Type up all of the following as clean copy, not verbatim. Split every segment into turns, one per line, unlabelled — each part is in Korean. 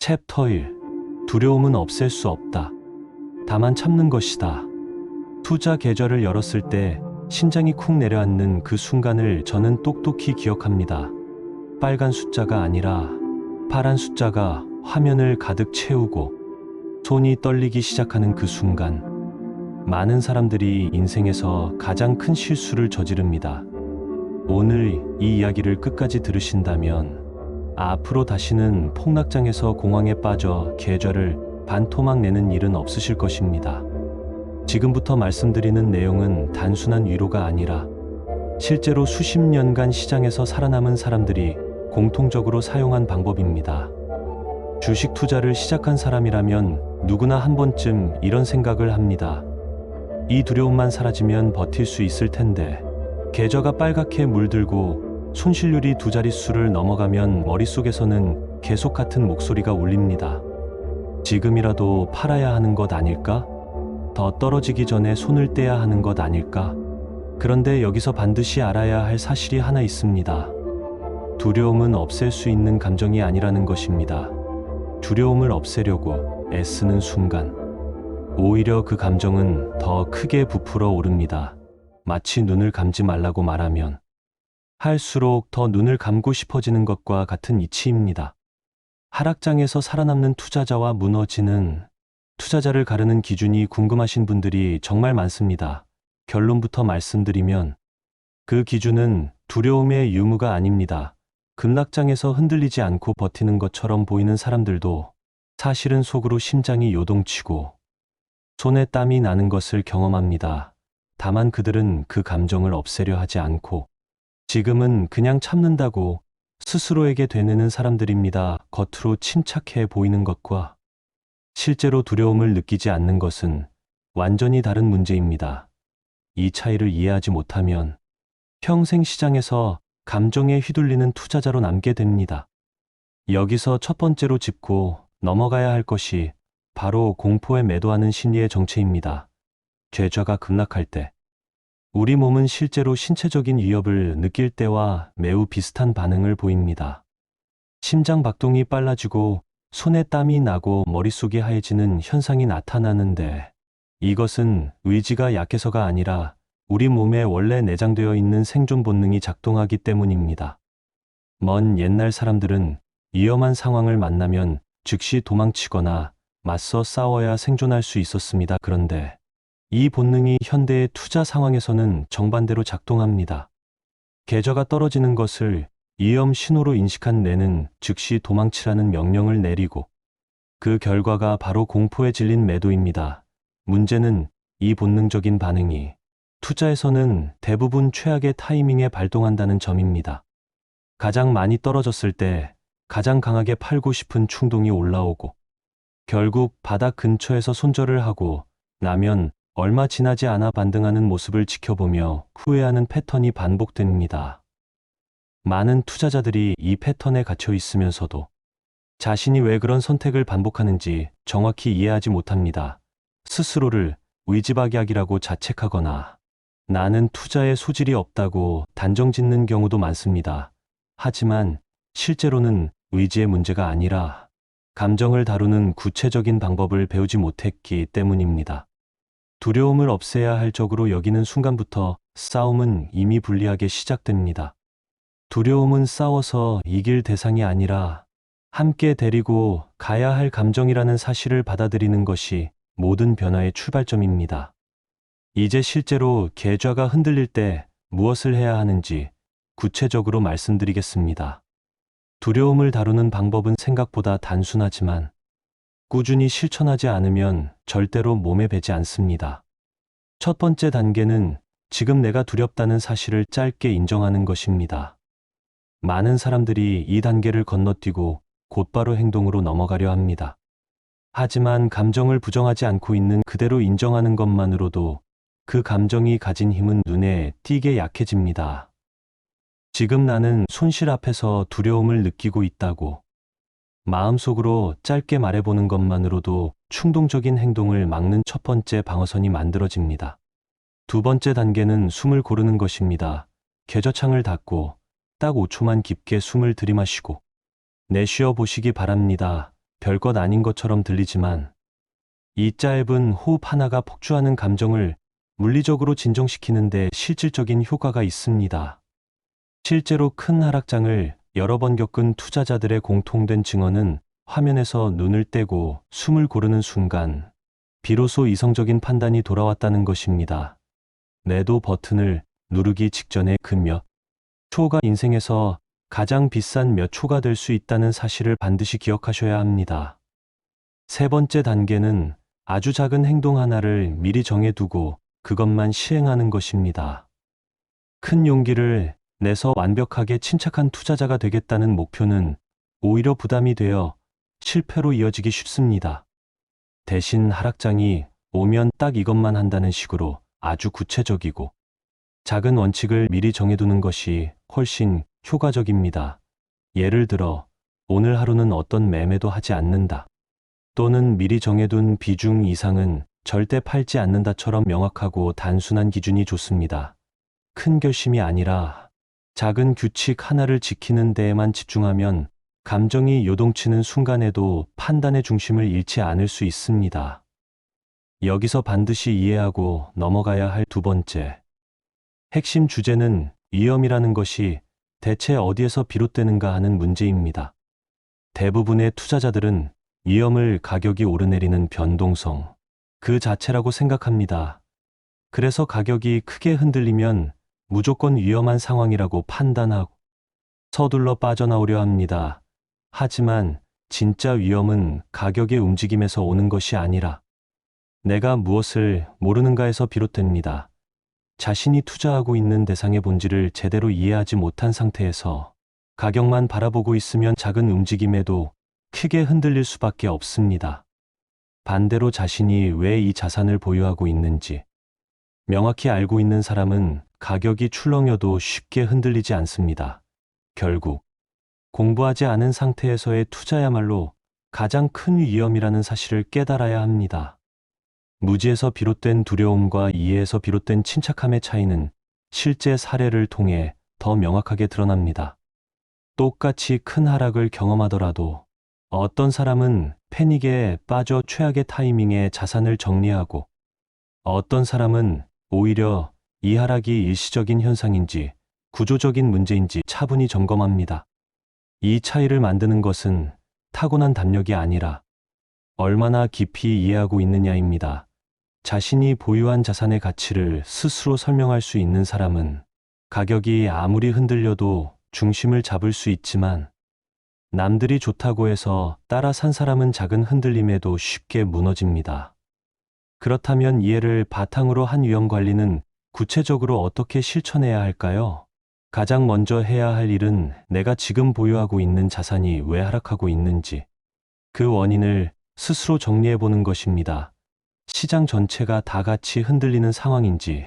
챕터 1. 두려움은 없앨 수 없다. 다만 참는 것이다. 투자 계좌를 열었을 때 심장이 쿵 내려앉는 그 순간을 저는 똑똑히 기억합니다. 빨간 숫자가 아니라 파란 숫자가 화면을 가득 채우고 손이 떨리기 시작하는 그 순간, 많은 사람들이 인생에서 가장 큰 실수를 저지릅니다. 오늘 이 이야기를 끝까지 들으신다면 앞으로 다시는 폭락장에서 공황에 빠져 계좌를 반토막 내는 일은 없으실 것입니다. 지금부터 말씀드리는 내용은 단순한 위로가 아니라 실제로 수십 년간 시장에서 살아남은 사람들이 공통적으로 사용한 방법입니다. 주식 투자를 시작한 사람이라면 누구나 한 번쯤 이런 생각을 합니다. 이 두려움만 사라지면 버틸 수 있을 텐데, 계좌가 빨갛게 물들고 손실률이 두 자릿수를 넘어가면 머릿속에서는 계속 같은 목소리가 울립니다. 지금이라도 팔아야 하는 것 아닐까? 더 떨어지기 전에 손을 떼야 하는 것 아닐까? 그런데 여기서 반드시 알아야 할 사실이 하나 있습니다. 두려움은 없앨 수 있는 감정이 아니라는 것입니다. 두려움을 없애려고 애쓰는 순간, 오히려 그 감정은 더 크게 부풀어 오릅니다. 마치 눈을 감지 말라고 말하면 할수록 더 눈을 감고 싶어지는 것과 같은 이치입니다. 하락장에서 살아남는 투자자와 무너지는 투자자를 가르는 기준이 궁금하신 분들이 정말 많습니다. 결론부터 말씀드리면 그 기준은 두려움의 유무가 아닙니다. 급락장에서 흔들리지 않고 버티는 것처럼 보이는 사람들도 사실은 속으로 심장이 요동치고 손에 땀이 나는 것을 경험합니다. 다만 그들은 그 감정을 없애려 하지 않고 지금은 그냥 참는다고 스스로에게 되뇌는 사람들입니다. 겉으로 침착해 보이는 것과 실제로 두려움을 느끼지 않는 것은 완전히 다른 문제입니다. 이 차이를 이해하지 못하면 평생 시장에서 감정에 휘둘리는 투자자로 남게 됩니다. 여기서 첫 번째로 짚고 넘어가야 할 것이 바로 공포에 매도하는 심리의 정체입니다. 계좌가 급락할 때 우리 몸은 실제로 신체적인 위협을 느낄 때와 매우 비슷한 반응을 보입니다. 심장 박동이 빨라지고 손에 땀이 나고 머릿속이 하얘지는 현상이 나타나는데, 이것은 의지가 약해서가 아니라 우리 몸에 원래 내장되어 있는 생존 본능이 작동하기 때문입니다. 먼 옛날 사람들은 위험한 상황을 만나면 즉시 도망치거나 맞서 싸워야 생존할 수 있었습니다. 그런데 이 본능이 현대의 투자 상황에서는 정반대로 작동합니다. 계좌가 떨어지는 것을 위험 신호로 인식한 뇌는 즉시 도망치라는 명령을 내리고, 그 결과가 바로 공포에 질린 매도입니다. 문제는 이 본능적인 반응이 투자에서는 대부분 최악의 타이밍에 발동한다는 점입니다. 가장 많이 떨어졌을 때 가장 강하게 팔고 싶은 충동이 올라오고, 결국 바닥 근처에서 손절을 하고 나면 얼마 지나지 않아 반등하는 모습을 지켜보며 후회하는 패턴이 반복됩니다. 많은 투자자들이 이 패턴에 갇혀 있으면서도 자신이 왜 그런 선택을 반복하는지 정확히 이해하지 못합니다. 스스로를 의지박약이라고 자책하거나 나는 투자에 소질이 없다고 단정짓는 경우도 많습니다. 하지만 실제로는 의지의 문제가 아니라 감정을 다루는 구체적인 방법을 배우지 못했기 때문입니다. 두려움을 없애야 할 적으로 여기는 순간부터 싸움은 이미 불리하게 시작됩니다. 두려움은 싸워서 이길 대상이 아니라 함께 데리고 가야 할 감정이라는 사실을 받아들이는 것이 모든 변화의 출발점입니다. 이제 실제로 계좌가 흔들릴 때 무엇을 해야 하는지 구체적으로 말씀드리겠습니다. 두려움을 다루는 방법은 생각보다 단순하지만 꾸준히 실천하지 않으면 절대로 몸에 배지 않습니다. 첫 번째 단계는 지금 내가 두렵다는 사실을 짧게 인정하는 것입니다. 많은 사람들이 이 단계를 건너뛰고 곧바로 행동으로 넘어가려 합니다. 하지만 감정을 부정하지 않고 있는 그대로 인정하는 것만으로도 그 감정이 가진 힘은 눈에 띄게 약해집니다. 지금 나는 손실 앞에서 두려움을 느끼고 있다고 마음속으로 짧게 말해보는 것만으로도 충동적인 행동을 막는 첫 번째 방어선이 만들어집니다. 두 번째 단계는 숨을 고르는 것입니다. 계좌창을 닫고 딱 5초만 깊게 숨을 들이마시고 내쉬어 보시기 바랍니다. 별것 아닌 것처럼 들리지만 이 짧은 호흡 하나가 폭주하는 감정을 물리적으로 진정시키는데 실질적인 효과가 있습니다. 실제로 큰 하락장을 여러 번 겪은 투자자들의 공통된 증언은 화면에서 눈을 떼고 숨을 고르는 순간 비로소 이성적인 판단이 돌아왔다는 것입니다. 매도 버튼을 누르기 직전에 그 몇 초가 인생에서 가장 비싼 몇 초가 될 수 있다는 사실을 반드시 기억하셔야 합니다. 세 번째 단계는 아주 작은 행동 하나를 미리 정해두고 그것만 시행하는 것입니다. 큰 용기를 내서 완벽하게 침착한 투자자가 되겠다는 목표는 오히려 부담이 되어 실패로 이어지기 쉽습니다. 대신 하락장이 오면 딱 이것만 한다는 식으로 아주 구체적이고 작은 원칙을 미리 정해두는 것이 훨씬 효과적입니다. 예를 들어, 오늘 하루는 어떤 매매도 하지 않는다. 또는 미리 정해둔 비중 이상은 절대 팔지 않는다처럼 명확하고 단순한 기준이 좋습니다. 큰 결심이 아니라 작은 규칙 하나를 지키는 데에만 집중하면 감정이 요동치는 순간에도 판단의 중심을 잃지 않을 수 있습니다. 여기서 반드시 이해하고 넘어가야 할 두 번째 핵심 주제는 위험이라는 것이 대체 어디에서 비롯되는가 하는 문제입니다. 대부분의 투자자들은 위험을 가격이 오르내리는 변동성 그 자체라고 생각합니다. 그래서 가격이 크게 흔들리면 무조건 위험한 상황이라고 판단하고 서둘러 빠져나오려 합니다. 하지만 진짜 위험은 가격의 움직임에서 오는 것이 아니라 내가 무엇을 모르는가에서 비롯됩니다. 자신이 투자하고 있는 대상의 본질을 제대로 이해하지 못한 상태에서 가격만 바라보고 있으면 작은 움직임에도 크게 흔들릴 수밖에 없습니다. 반대로 자신이 왜 이 자산을 보유하고 있는지 명확히 알고 있는 사람은 가격이 출렁여도 쉽게 흔들리지 않습니다. 결국 공부하지 않은 상태에서의 투자야말로 가장 큰 위험이라는 사실을 깨달아야 합니다. 무지에서 비롯된 두려움과 이해에서 비롯된 침착함의 차이는 실제 사례를 통해 더 명확하게 드러납니다. 똑같이 큰 하락을 경험하더라도 어떤 사람은 패닉에 빠져 최악의 타이밍에 자산을 정리하고 어떤 사람은 오히려 이 하락이 일시적인 현상인지 구조적인 문제인지 차분히 점검합니다. 이 차이를 만드는 것은 타고난 담력이 아니라 얼마나 깊이 이해하고 있느냐입니다. 자신이 보유한 자산의 가치를 스스로 설명할 수 있는 사람은 가격이 아무리 흔들려도 중심을 잡을 수 있지만 남들이 좋다고 해서 따라 산 사람은 작은 흔들림에도 쉽게 무너집니다. 그렇다면 이해를 바탕으로 한 위험 관리는 구체적으로 어떻게 실천해야 할까요? 가장 먼저 해야 할 일은 내가 지금 보유하고 있는 자산이 왜 하락하고 있는지 그 원인을 스스로 정리해 보는 것입니다. 시장 전체가 다 같이 흔들리는 상황인지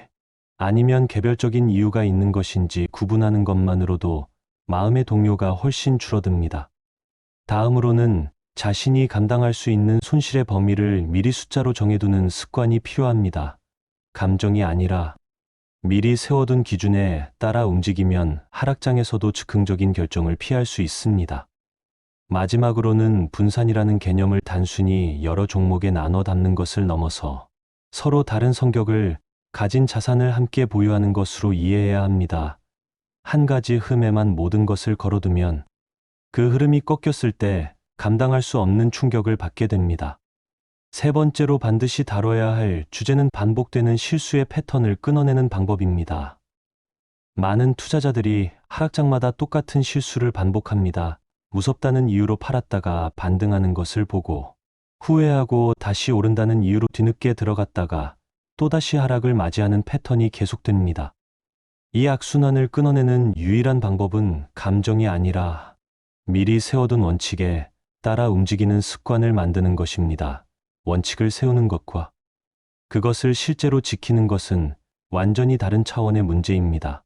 아니면 개별적인 이유가 있는 것인지 구분하는 것만으로도 마음의 동요가 훨씬 줄어듭니다. 다음으로는 자신이 감당할 수 있는 손실의 범위를 미리 숫자로 정해두는 습관이 필요합니다. 감정이 아니라 미리 세워둔 기준에 따라 움직이면 하락장에서도 즉흥적인 결정을 피할 수 있습니다. 마지막으로는 분산이라는 개념을 단순히 여러 종목에 나눠 담는 것을 넘어서 서로 다른 성격을 가진 자산을 함께 보유하는 것으로 이해해야 합니다. 한 가지 흐름에만 모든 것을 걸어두면 그 흐름이 꺾였을 때 감당할 수 없는 충격을 받게 됩니다. 세 번째로 반드시 다뤄야 할 주제는 반복되는 실수의 패턴을 끊어내는 방법입니다. 많은 투자자들이 하락장마다 똑같은 실수를 반복합니다. 무섭다는 이유로 팔았다가 반등하는 것을 보고 후회하고 다시 오른다는 이유로 뒤늦게 들어갔다가 또다시 하락을 맞이하는 패턴이 계속됩니다. 이 악순환을 끊어내는 유일한 방법은 감정이 아니라 미리 세워둔 원칙에 따라 움직이는 습관을 만드는 것입니다. 원칙을 세우는 것과 그것을 실제로 지키는 것은 완전히 다른 차원의 문제입니다.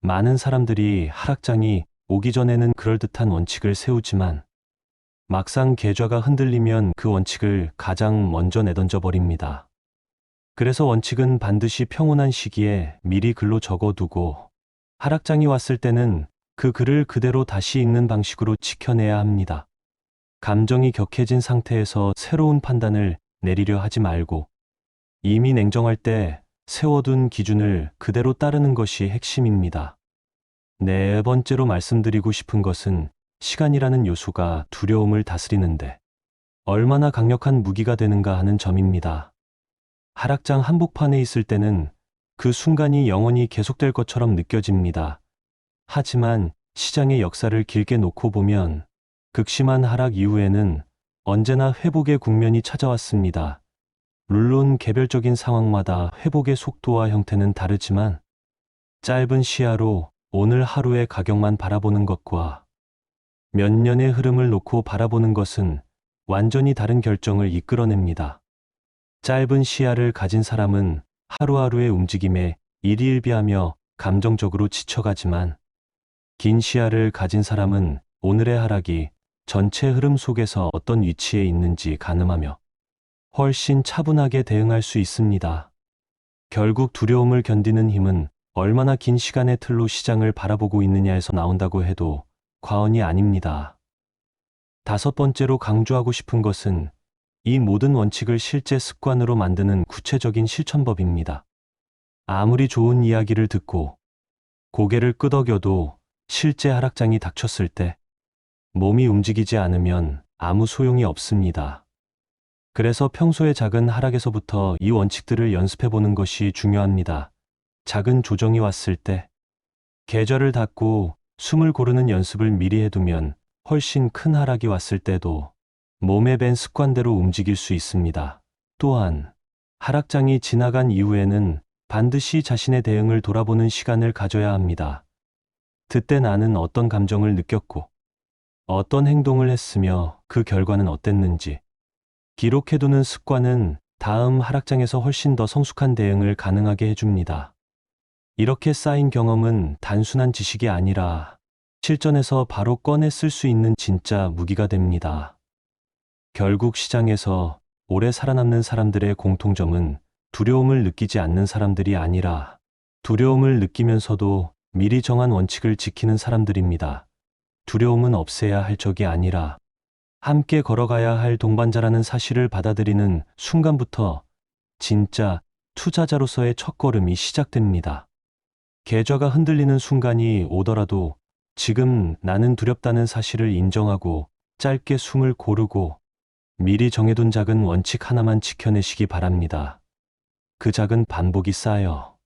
많은 사람들이 하락장이 오기 전에는 그럴듯한 원칙을 세우지만 막상 계좌가 흔들리면 그 원칙을 가장 먼저 내던져 버립니다. 그래서 원칙은 반드시 평온한 시기에 미리 글로 적어두고 하락장이 왔을 때는 그 글을 그대로 다시 읽는 방식으로 지켜내야 합니다. 감정이 격해진 상태에서 새로운 판단을 내리려 하지 말고 이미 냉정할 때 세워둔 기준을 그대로 따르는 것이 핵심입니다. 네 번째로 말씀드리고 싶은 것은 시간이라는 요소가 두려움을 다스리는데 얼마나 강력한 무기가 되는가 하는 점입니다. 하락장 한복판에 있을 때는 그 순간이 영원히 계속될 것처럼 느껴집니다. 하지만 시장의 역사를 길게 놓고 보면 극심한 하락 이후에는 언제나 회복의 국면이 찾아왔습니다. 물론 개별적인 상황마다 회복의 속도와 형태는 다르지만 짧은 시야로 오늘 하루의 가격만 바라보는 것과 몇 년의 흐름을 놓고 바라보는 것은 완전히 다른 결정을 이끌어냅니다. 짧은 시야를 가진 사람은 하루하루의 움직임에 일희일비하며 감정적으로 지쳐가지만 긴 시야를 가진 사람은 오늘의 하락이 전체 흐름 속에서 어떤 위치에 있는지 가늠하며 훨씬 차분하게 대응할 수 있습니다. 결국 두려움을 견디는 힘은 얼마나 긴 시간의 틀로 시장을 바라보고 있느냐에서 나온다고 해도 과언이 아닙니다. 다섯 번째로 강조하고 싶은 것은 이 모든 원칙을 실제 습관으로 만드는 구체적인 실천법입니다. 아무리 좋은 이야기를 듣고 고개를 끄덕여도 실제 하락장이 닥쳤을 때 몸이 움직이지 않으면 아무 소용이 없습니다. 그래서 평소의 작은 하락에서부터 이 원칙들을 연습해보는 것이 중요합니다. 작은 조정이 왔을 때 계절을 닫고 숨을 고르는 연습을 미리 해두면 훨씬 큰 하락이 왔을 때도 몸에 밴 습관대로 움직일 수 있습니다. 또한 하락장이 지나간 이후에는 반드시 자신의 대응을 돌아보는 시간을 가져야 합니다. 그때 나는 어떤 감정을 느꼈고 어떤 행동을 했으며 그 결과는 어땠는지 기록해두는 습관은 다음 하락장에서 훨씬 더 성숙한 대응을 가능하게 해줍니다. 이렇게 쌓인 경험은 단순한 지식이 아니라 실전에서 바로 꺼내 쓸 수 있는 진짜 무기가 됩니다. 결국 시장에서 오래 살아남는 사람들의 공통점은 두려움을 느끼지 않는 사람들이 아니라 두려움을 느끼면서도 미리 정한 원칙을 지키는 사람들입니다. 두려움은 없애야 할 적이 아니라 함께 걸어가야 할 동반자라는 사실을 받아들이는 순간부터 진짜 투자자로서의 첫걸음이 시작됩니다. 계좌가 흔들리는 순간이 오더라도 지금 나는 두렵다는 사실을 인정하고 짧게 숨을 고르고 미리 정해둔 작은 원칙 하나만 지켜내시기 바랍니다. 그 작은 반복이 쌓여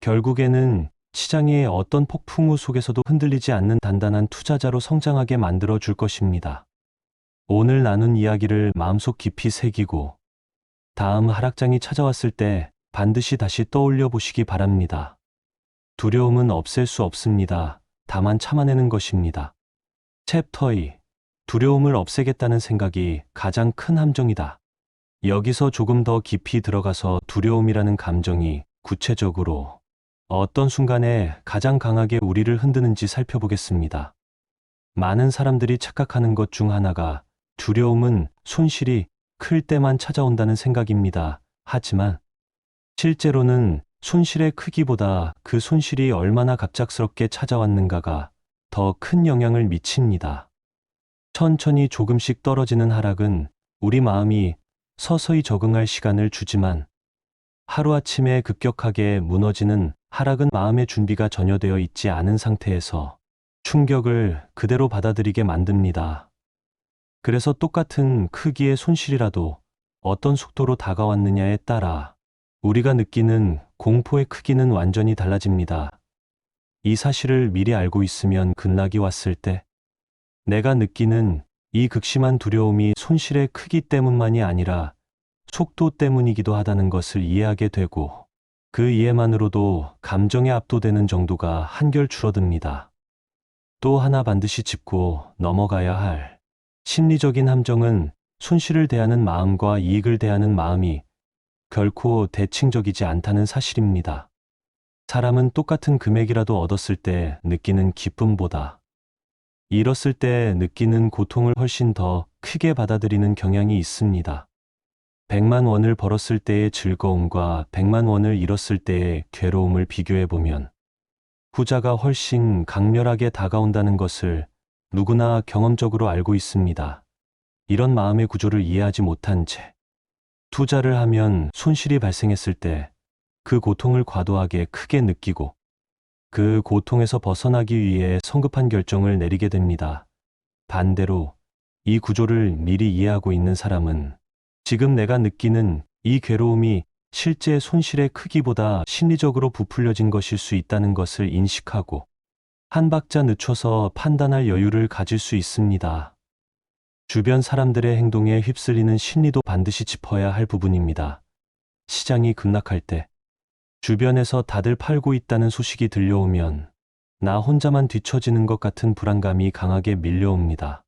결국에는 시장의 어떤 폭풍우 속에서도 흔들리지 않는 단단한 투자자로 성장하게 만들어 줄 것입니다. 오늘 나눈 이야기를 마음속 깊이 새기고 다음 하락장이 찾아왔을 때 반드시 다시 떠올려 보시기 바랍니다. 두려움은 없앨 수 없습니다. 다만 참아내는 것입니다. 챕터 2. 두려움을 없애겠다는 생각이 가장 큰 함정이다. 여기서 조금 더 깊이 들어가서 두려움이라는 감정이 구체적으로 어떤 순간에 가장 강하게 우리를 흔드는지 살펴보겠습니다. 많은 사람들이 착각하는 것 중 하나가 두려움은 손실이 클 때만 찾아온다는 생각입니다. 하지만 실제로는 손실의 크기보다 그 손실이 얼마나 갑작스럽게 찾아왔는가가 더 큰 영향을 미칩니다. 천천히 조금씩 떨어지는 하락은 우리 마음이 서서히 적응할 시간을 주지만 하루아침에 급격하게 무너지는 하락은 마음의 준비가 전혀 되어 있지 않은 상태에서 충격을 그대로 받아들이게 만듭니다. 그래서 똑같은 크기의 손실이라도 어떤 속도로 다가왔느냐에 따라 우리가 느끼는 공포의 크기는 완전히 달라집니다. 이 사실을 미리 알고 있으면 급락이 왔을 때 내가 느끼는 이 극심한 두려움이 손실의 크기 때문만이 아니라 속도 때문이기도 하다는 것을 이해하게 되고 그 이해만으로도 감정에 압도되는 정도가 한결 줄어듭니다. 또 하나 반드시 짚고 넘어가야 할 심리적인 함정은 손실을 대하는 마음과 이익을 대하는 마음이 결코 대칭적이지 않다는 사실입니다. 사람은 똑같은 금액이라도 얻었을 때 느끼는 기쁨보다 잃었을 때 느끼는 고통을 훨씬 더 크게 받아들이는 경향이 있습니다. 100만 원을 벌었을 때의 즐거움과 100만 원을 잃었을 때의 괴로움을 비교해보면 후자가 훨씬 강렬하게 다가온다는 것을 누구나 경험적으로 알고 있습니다. 이런 마음의 구조를 이해하지 못한 채 투자를 하면 손실이 발생했을 때 그 고통을 과도하게 크게 느끼고 그 고통에서 벗어나기 위해 성급한 결정을 내리게 됩니다. 반대로 이 구조를 미리 이해하고 있는 사람은 지금 내가 느끼는 이 괴로움이 실제 손실의 크기보다 심리적으로 부풀려진 것일 수 있다는 것을 인식하고 한 박자 늦춰서 판단할 여유를 가질 수 있습니다. 주변 사람들의 행동에 휩쓸리는 심리도 반드시 짚어야 할 부분입니다. 시장이 급락할 때 주변에서 다들 팔고 있다는 소식이 들려오면 나 혼자만 뒤처지는 것 같은 불안감이 강하게 밀려옵니다.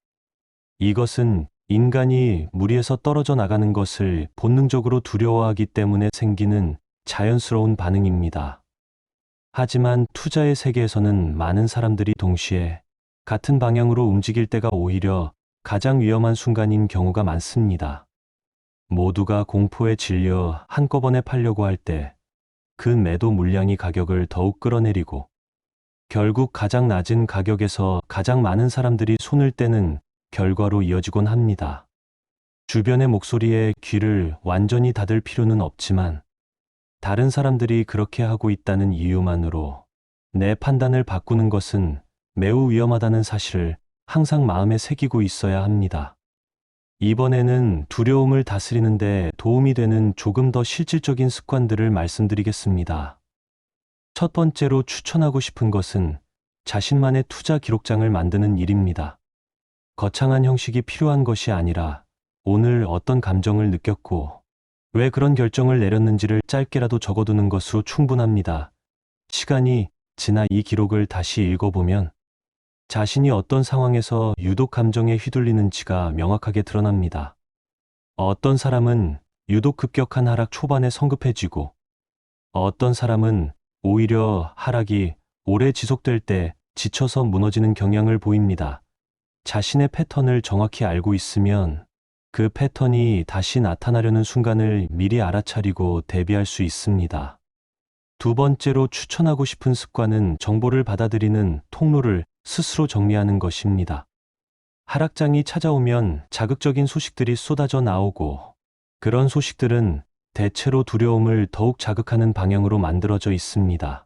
이것은 인간이 무리에서 떨어져 나가는 것을 본능적으로 두려워하기 때문에 생기는 자연스러운 반응입니다. 하지만 투자의 세계에서는 많은 사람들이 동시에 같은 방향으로 움직일 때가 오히려 가장 위험한 순간인 경우가 많습니다. 모두가 공포에 질려 한꺼번에 팔려고 할 때 그 매도 물량이 가격을 더욱 끌어내리고 결국 가장 낮은 가격에서 가장 많은 사람들이 손을 떼는 결과로 이어지곤 합니다. 주변의 목소리에 귀를 완전히 닫을 필요는 없지만 다른 사람들이 그렇게 하고 있다는 이유만으로 내 판단을 바꾸는 것은 매우 위험하다는 사실을 항상 마음에 새기고 있어야 합니다. 이번에는 두려움을 다스리는 데 도움이 되는 조금 더 실질적인 습관들을 말씀드리겠습니다. 첫 번째로 추천하고 싶은 것은 자신만의 투자 기록장을 만드는 일입니다. 거창한 형식이 필요한 것이 아니라 오늘 어떤 감정을 느꼈고 왜 그런 결정을 내렸는지를 짧게라도 적어두는 것으로 충분합니다. 시간이 지나 이 기록을 다시 읽어보면 자신이 어떤 상황에서 유독 감정에 휘둘리는지가 명확하게 드러납니다. 어떤 사람은 유독 급격한 하락 초반에 성급해지고 어떤 사람은 오히려 하락이 오래 지속될 때 지쳐서 무너지는 경향을 보입니다. 자신의 패턴을 정확히 알고 있으면 그 패턴이 다시 나타나려는 순간을 미리 알아차리고 대비할 수 있습니다. 두 번째로 추천하고 싶은 습관은 정보를 받아들이는 통로를 스스로 정리하는 것입니다. 하락장이 찾아오면 자극적인 소식들이 쏟아져 나오고 그런 소식들은 대체로 두려움을 더욱 자극하는 방향으로 만들어져 있습니다.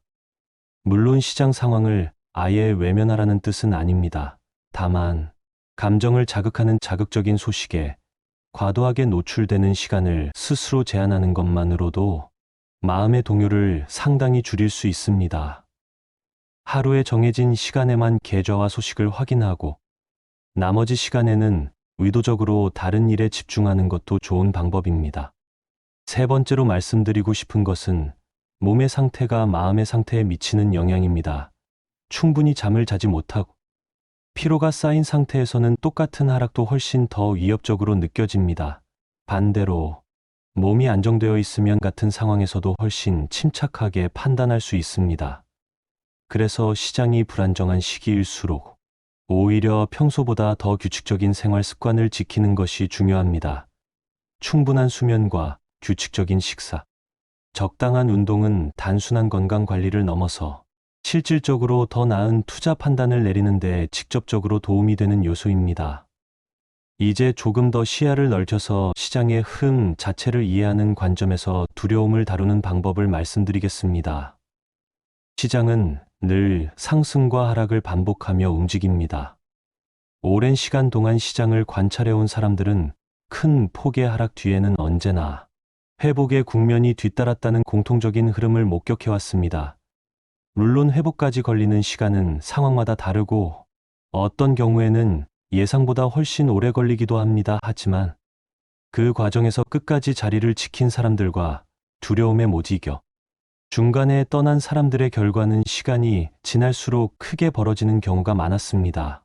물론 시장 상황을 아예 외면하라는 뜻은 아닙니다. 다만 감정을 자극하는 자극적인 소식에 과도하게 노출되는 시간을 스스로 제한하는 것만으로도 마음의 동요를 상당히 줄일 수 있습니다. 하루에 정해진 시간에만 계좌와 소식을 확인하고 나머지 시간에는 의도적으로 다른 일에 집중하는 것도 좋은 방법입니다. 세 번째로 말씀드리고 싶은 것은 몸의 상태가 마음의 상태에 미치는 영향입니다. 충분히 잠을 자지 못하고 피로가 쌓인 상태에서는 똑같은 하락도 훨씬 더 위협적으로 느껴집니다. 반대로 몸이 안정되어 있으면 같은 상황에서도 훨씬 침착하게 판단할 수 있습니다. 그래서 시장이 불안정한 시기일수록 오히려 평소보다 더 규칙적인 생활 습관을 지키는 것이 중요합니다. 충분한 수면과 규칙적인 식사, 적당한 운동은 단순한 건강 관리를 넘어서 실질적으로 더 나은 투자 판단을 내리는 데 직접적으로 도움이 되는 요소입니다. 이제 조금 더 시야를 넓혀서 시장의 흐름 자체를 이해하는 관점에서 두려움을 다루는 방법을 말씀드리겠습니다. 시장은 늘 상승과 하락을 반복하며 움직입니다. 오랜 시간 동안 시장을 관찰해온 사람들은 큰 폭의 하락 뒤에는 언제나 회복의 국면이 뒤따랐다는 공통적인 흐름을 목격해왔습니다. 물론 회복까지 걸리는 시간은 상황마다 다르고 어떤 경우에는 예상보다 훨씬 오래 걸리기도 합니다. 하지만 그 과정에서 끝까지 자리를 지킨 사람들과 두려움에 못 이겨 중간에 떠난 사람들의 결과는 시간이 지날수록 크게 벌어지는 경우가 많았습니다.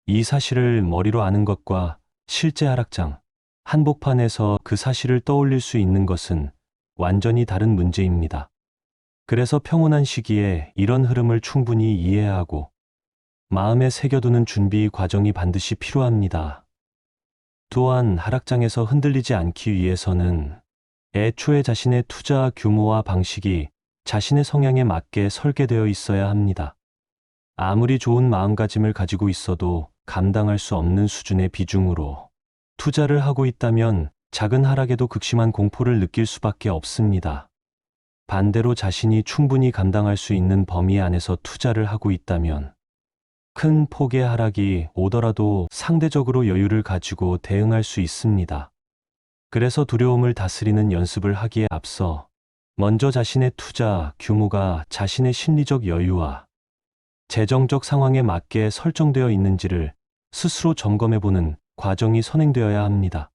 이 사실을 머리로 아는 것과 실제 하락장, 한복판에서 그 사실을 떠올릴 수 있는 것은 완전히 다른 문제입니다. 그래서 평온한 시기에 이런 흐름을 충분히 이해하고 마음에 새겨두는 준비 과정이 반드시 필요합니다. 또한 하락장에서 흔들리지 않기 위해서는 애초에 자신의 투자 규모와 방식이 자신의 성향에 맞게 설계되어 있어야 합니다. 아무리 좋은 마음가짐을 가지고 있어도 감당할 수 없는 수준의 비중으로 투자를 하고 있다면 작은 하락에도 극심한 공포를 느낄 수밖에 없습니다. 반대로 자신이 충분히 감당할 수 있는 범위 안에서 투자를 하고 있다면 큰 폭의 하락이 오더라도 상대적으로 여유를 가지고 대응할 수 있습니다. 그래서 두려움을 다스리는 연습을 하기에 앞서 먼저 자신의 투자 규모가 자신의 심리적 여유와 재정적 상황에 맞게 설정되어 있는지를 스스로 점검해보는 과정이 선행되어야 합니다.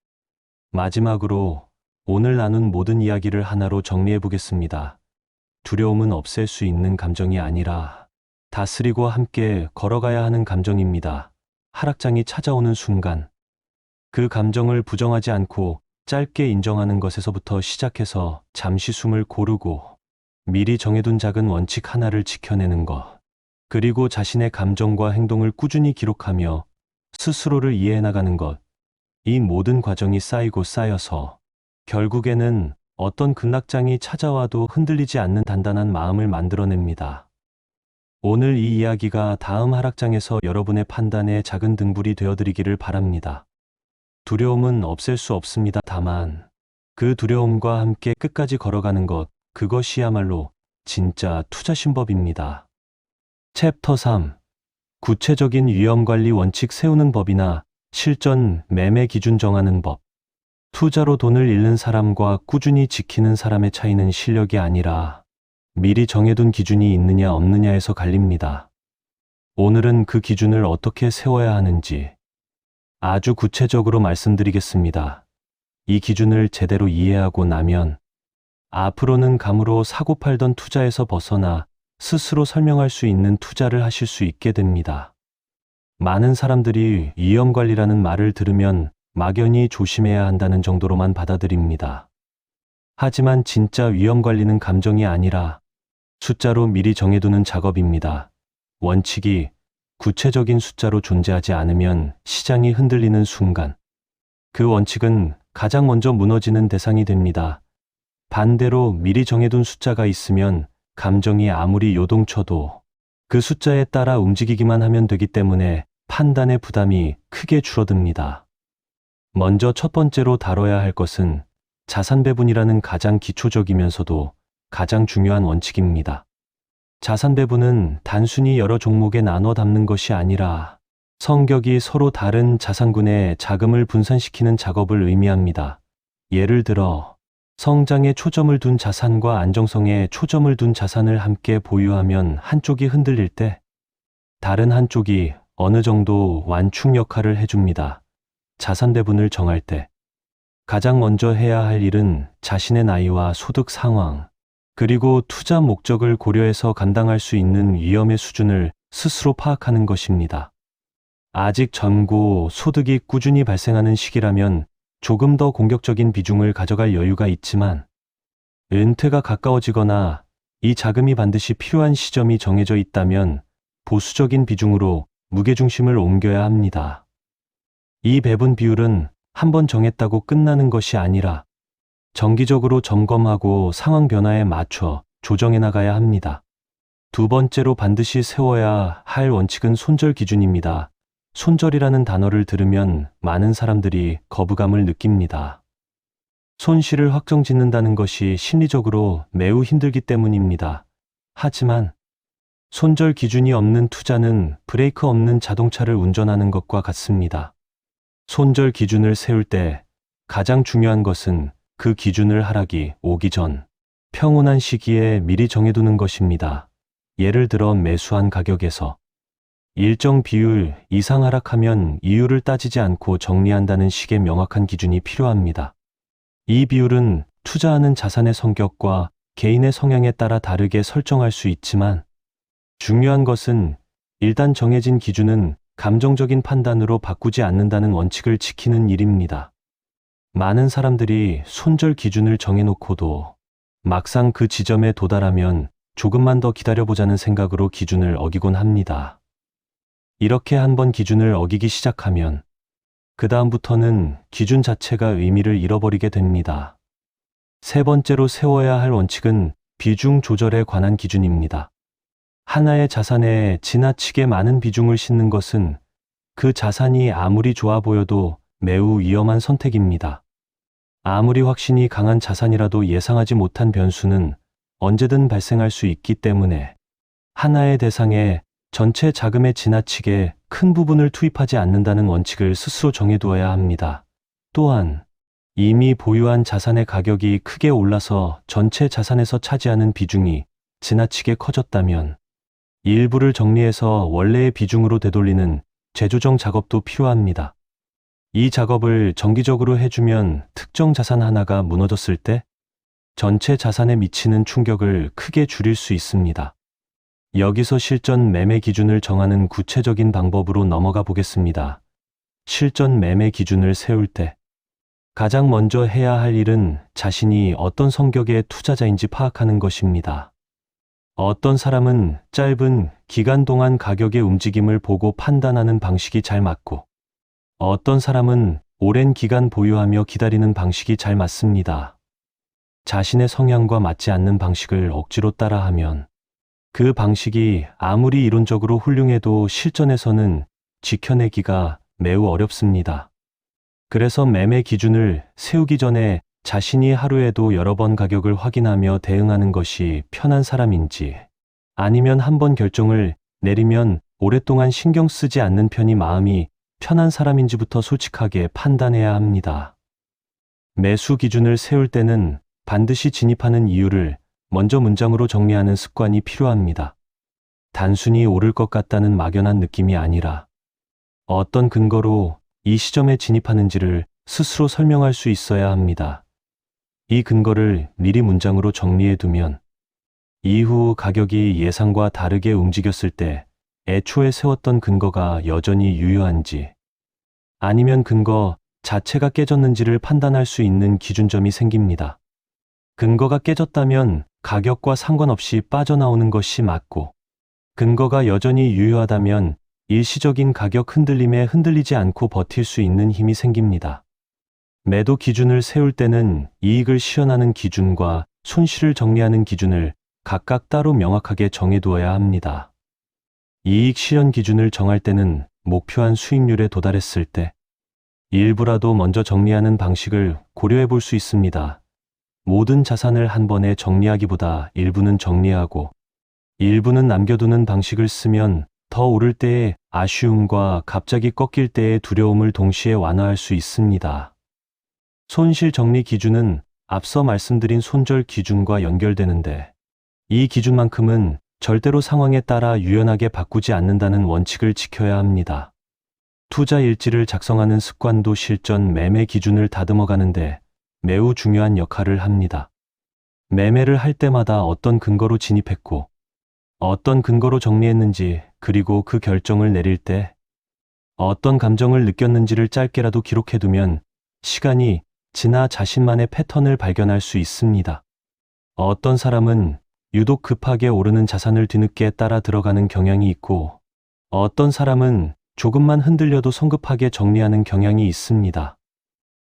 마지막으로 오늘 나눈 모든 이야기를 하나로 정리해보겠습니다. 두려움은 없앨 수 있는 감정이 아니라 다스리고 함께 걸어가야 하는 감정입니다. 하락장이 찾아오는 순간 그 감정을 부정하지 않고 짧게 인정하는 것에서부터 시작해서 잠시 숨을 고르고 미리 정해둔 작은 원칙 하나를 지켜내는 것, 그리고 자신의 감정과 행동을 꾸준히 기록하며 스스로를 이해해 나가는 것, 이 모든 과정이 쌓이고 쌓여서 결국에는 어떤 급락장이 찾아와도 흔들리지 않는 단단한 마음을 만들어냅니다. 오늘 이 이야기가 다음 하락장에서 여러분의 판단에 작은 등불이 되어드리기를 바랍니다. 두려움은 없앨 수 없습니다. 다만 그 두려움과 함께 끝까지 걸어가는 것, 그것이야말로 진짜 투자 신법입니다. 챕터 3. 구체적인 위험관리 원칙 세우는 법이나 실전 매매 기준 정하는 법. 투자로 돈을 잃는 사람과 꾸준히 지키는 사람의 차이는 실력이 아니라 미리 정해둔 기준이 있느냐 없느냐에서 갈립니다. 오늘은 그 기준을 어떻게 세워야 하는지 아주 구체적으로 말씀드리겠습니다. 이 기준을 제대로 이해하고 나면 앞으로는 감으로 사고 팔던 투자에서 벗어나 스스로 설명할 수 있는 투자를 하실 수 있게 됩니다. 많은 사람들이 위험관리라는 말을 들으면 막연히 조심해야 한다는 정도로만 받아들입니다. 하지만 진짜 위험관리는 감정이 아니라 숫자로 미리 정해두는 작업입니다. 원칙이 구체적인 숫자로 존재하지 않으면 시장이 흔들리는 순간 그 원칙은 가장 먼저 무너지는 대상이 됩니다. 반대로 미리 정해둔 숫자가 있으면 감정이 아무리 요동쳐도 그 숫자에 따라 움직이기만 하면 되기 때문에 판단의 부담이 크게 줄어듭니다. 먼저 첫 번째로 다뤄야 할 것은 자산 배분이라는 가장 기초적이면서도 가장 중요한 원칙입니다. 자산 배분은 단순히 여러 종목에 나눠 담는 것이 아니라 성격이 서로 다른 자산군에 자금을 분산시키는 작업을 의미합니다. 예를 들어 성장에 초점을 둔 자산과 안정성에 초점을 둔 자산을 함께 보유하면 한쪽이 흔들릴 때 다른 한쪽이 어느 정도 완충 역할을 해줍니다. 자산 배분을 정할 때 가장 먼저 해야 할 일은 자신의 나이와 소득 상황, 그리고 투자 목적을 고려해서 감당할 수 있는 위험의 수준을 스스로 파악하는 것입니다. 아직 젊고 소득이 꾸준히 발생하는 시기라면 조금 더 공격적인 비중을 가져갈 여유가 있지만 은퇴가 가까워지거나 이 자금이 반드시 필요한 시점이 정해져 있다면 보수적인 비중으로 무게중심을 옮겨야 합니다. 이 배분 비율은 한번 정했다고 끝나는 것이 아니라 정기적으로 점검하고 상황 변화에 맞춰 조정해 나가야 합니다. 두 번째로 반드시 세워야 할 원칙은 손절 기준입니다. 손절이라는 단어를 들으면 많은 사람들이 거부감을 느낍니다. 손실을 확정짓는다는 것이 심리적으로 매우 힘들기 때문입니다. 하지만 손절 기준이 없는 투자는 브레이크 없는 자동차를 운전하는 것과 같습니다. 손절 기준을 세울 때 가장 중요한 것은 그 기준을 하락이 오기 전 평온한 시기에 미리 정해두는 것입니다. 예를 들어 매수한 가격에서 일정 비율 이상 하락하면 이유를 따지지 않고 정리한다는 식의 명확한 기준이 필요합니다. 이 비율은 투자하는 자산의 성격과 개인의 성향에 따라 다르게 설정할 수 있지만 중요한 것은 일단 정해진 기준은 감정적인 판단으로 바꾸지 않는다는 원칙을 지키는 일입니다. 많은 사람들이 손절 기준을 정해놓고도 막상 그 지점에 도달하면 조금만 더 기다려보자는 생각으로 기준을 어기곤 합니다. 이렇게 한번 기준을 어기기 시작하면 그 다음부터는 기준 자체가 의미를 잃어버리게 됩니다. 세 번째로 세워야 할 원칙은 비중 조절에 관한 기준입니다. 하나의 자산에 지나치게 많은 비중을 싣는 것은 그 자산이 아무리 좋아 보여도 매우 위험한 선택입니다. 아무리 확신이 강한 자산이라도 예상하지 못한 변수는 언제든 발생할 수 있기 때문에 하나의 대상에 전체 자금의 지나치게 큰 부분을 투입하지 않는다는 원칙을 스스로 정해두어야 합니다. 또한 이미 보유한 자산의 가격이 크게 올라서 전체 자산에서 차지하는 비중이 지나치게 커졌다면 일부를 정리해서 원래의 비중으로 되돌리는 재조정 작업도 필요합니다. 이 작업을 정기적으로 해주면 특정 자산 하나가 무너졌을 때 전체 자산에 미치는 충격을 크게 줄일 수 있습니다. 여기서 실전 매매 기준을 정하는 구체적인 방법으로 넘어가 보겠습니다. 실전 매매 기준을 세울 때 가장 먼저 해야 할 일은 자신이 어떤 성격의 투자자인지 파악하는 것입니다. 어떤 사람은 짧은 기간 동안 가격의 움직임을 보고 판단하는 방식이 잘 맞고, 어떤 사람은 오랜 기간 보유하며 기다리는 방식이 잘 맞습니다. 자신의 성향과 맞지 않는 방식을 억지로 따라하면 그 방식이 아무리 이론적으로 훌륭해도 실전에서는 지켜내기가 매우 어렵습니다. 그래서 매매 기준을 세우기 전에 자신이 하루에도 여러 번 가격을 확인하며 대응하는 것이 편한 사람인지, 아니면 한번 결정을 내리면 오랫동안 신경 쓰지 않는 편이 마음이 편한 사람인지부터 솔직하게 판단해야 합니다. 매수 기준을 세울 때는 반드시 진입하는 이유를 먼저 문장으로 정리하는 습관이 필요합니다. 단순히 오를 것 같다는 막연한 느낌이 아니라 어떤 근거로 이 시점에 진입하는지를 스스로 설명할 수 있어야 합니다. 이 근거를 미리 문장으로 정리해 두면 이후 가격이 예상과 다르게 움직였을 때 애초에 세웠던 근거가 여전히 유효한지, 아니면 근거 자체가 깨졌는지를 판단할 수 있는 기준점이 생깁니다. 근거가 깨졌다면 가격과 상관없이 빠져나오는 것이 맞고, 근거가 여전히 유효하다면 일시적인 가격 흔들림에 흔들리지 않고 버틸 수 있는 힘이 생깁니다. 매도 기준을 세울 때는 이익을 시현하는 기준과 손실을 정리하는 기준을 각각 따로 명확하게 정해두어야 합니다. 이익 실현 기준을 정할 때는 목표한 수익률에 도달했을 때 일부라도 먼저 정리하는 방식을 고려해 볼 수 있습니다. 모든 자산을 한 번에 정리하기보다 일부는 정리하고 일부는 남겨두는 방식을 쓰면 더 오를 때의 아쉬움과 갑자기 꺾일 때의 두려움을 동시에 완화할 수 있습니다. 손실 정리 기준은 앞서 말씀드린 손절 기준과 연결되는데, 이 기준만큼은 절대로 상황에 따라 유연하게 바꾸지 않는다는 원칙을 지켜야 합니다. 투자 일지를 작성하는 습관도 실전 매매 기준을 다듬어가는데 매우 중요한 역할을 합니다. 매매를 할 때마다 어떤 근거로 진입했고, 어떤 근거로 정리했는지, 그리고 그 결정을 내릴 때 어떤 감정을 느꼈는지를 짧게라도 기록해두면 시간이 지나 자신만의 패턴을 발견할 수 있습니다. 어떤 사람은 유독 급하게 오르는 자산을 뒤늦게 따라 들어가는 경향이 있고, 어떤 사람은 조금만 흔들려도 성급하게 정리하는 경향이 있습니다.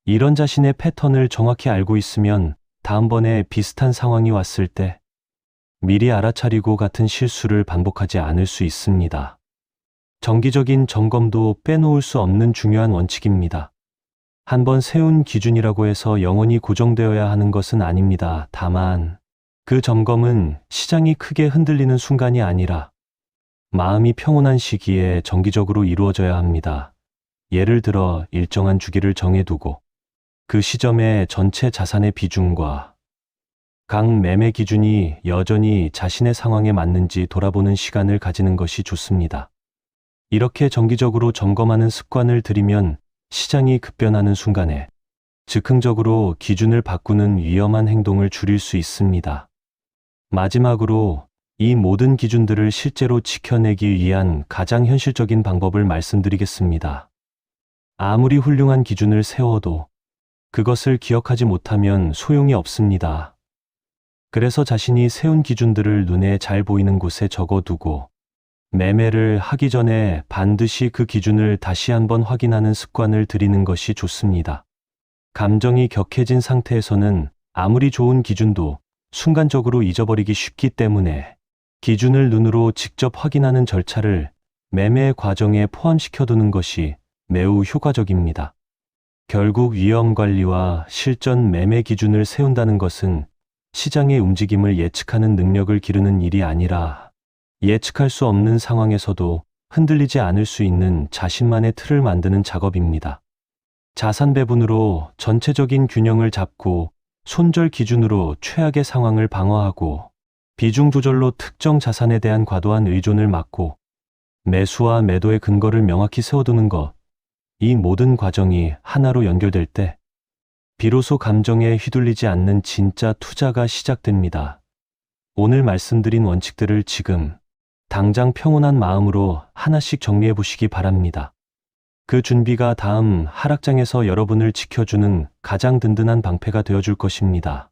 이런 자신의 패턴을 정확히 알고 있으면 다음번에 비슷한 상황이 왔을 때 미리 알아차리고 같은 실수를 반복하지 않을 수 있습니다. 정기적인 점검도 빼놓을 수 없는 중요한 원칙입니다. 한번 세운 기준이라고 해서 영원히 고정되어야 하는 것은 아닙니다. 다만 그 점검은 시장이 크게 흔들리는 순간이 아니라 마음이 평온한 시기에 정기적으로 이루어져야 합니다. 예를 들어 일정한 주기를 정해두고 그 시점에 전체 자산의 비중과 각 매매 기준이 여전히 자신의 상황에 맞는지 돌아보는 시간을 가지는 것이 좋습니다. 이렇게 정기적으로 점검하는 습관을 들이면 시장이 급변하는 순간에 즉흥적으로 기준을 바꾸는 위험한 행동을 줄일 수 있습니다. 마지막으로 이 모든 기준들을 실제로 지켜내기 위한 가장 현실적인 방법을 말씀드리겠습니다. 아무리 훌륭한 기준을 세워도 그것을 기억하지 못하면 소용이 없습니다. 그래서 자신이 세운 기준들을 눈에 잘 보이는 곳에 적어두고 매매를 하기 전에 반드시 그 기준을 다시 한번 확인하는 습관을 들이는 것이 좋습니다. 감정이 격해진 상태에서는 아무리 좋은 기준도 순간적으로 잊어버리기 쉽기 때문에 기준을 눈으로 직접 확인하는 절차를 매매 과정에 포함시켜두는 것이 매우 효과적입니다. 결국 위험 관리와 실전 매매 기준을 세운다는 것은 시장의 움직임을 예측하는 능력을 기르는 일이 아니라 예측할 수 없는 상황에서도 흔들리지 않을 수 있는 자신만의 틀을 만드는 작업입니다. 자산 배분으로 전체적인 균형을 잡고 손절 기준으로 최악의 상황을 방어하고 비중 조절로 특정 자산에 대한 과도한 의존을 막고 매수와 매도의 근거를 명확히 세워두는 것, 이 모든 과정이 하나로 연결될 때 비로소 감정에 휘둘리지 않는 진짜 투자가 시작됩니다. 오늘 말씀드린 원칙들을 지금 당장 평온한 마음으로 하나씩 정리해 보시기 바랍니다. 그 준비가 다음 하락장에서 여러분을 지켜주는 가장 든든한 방패가 되어줄 것입니다.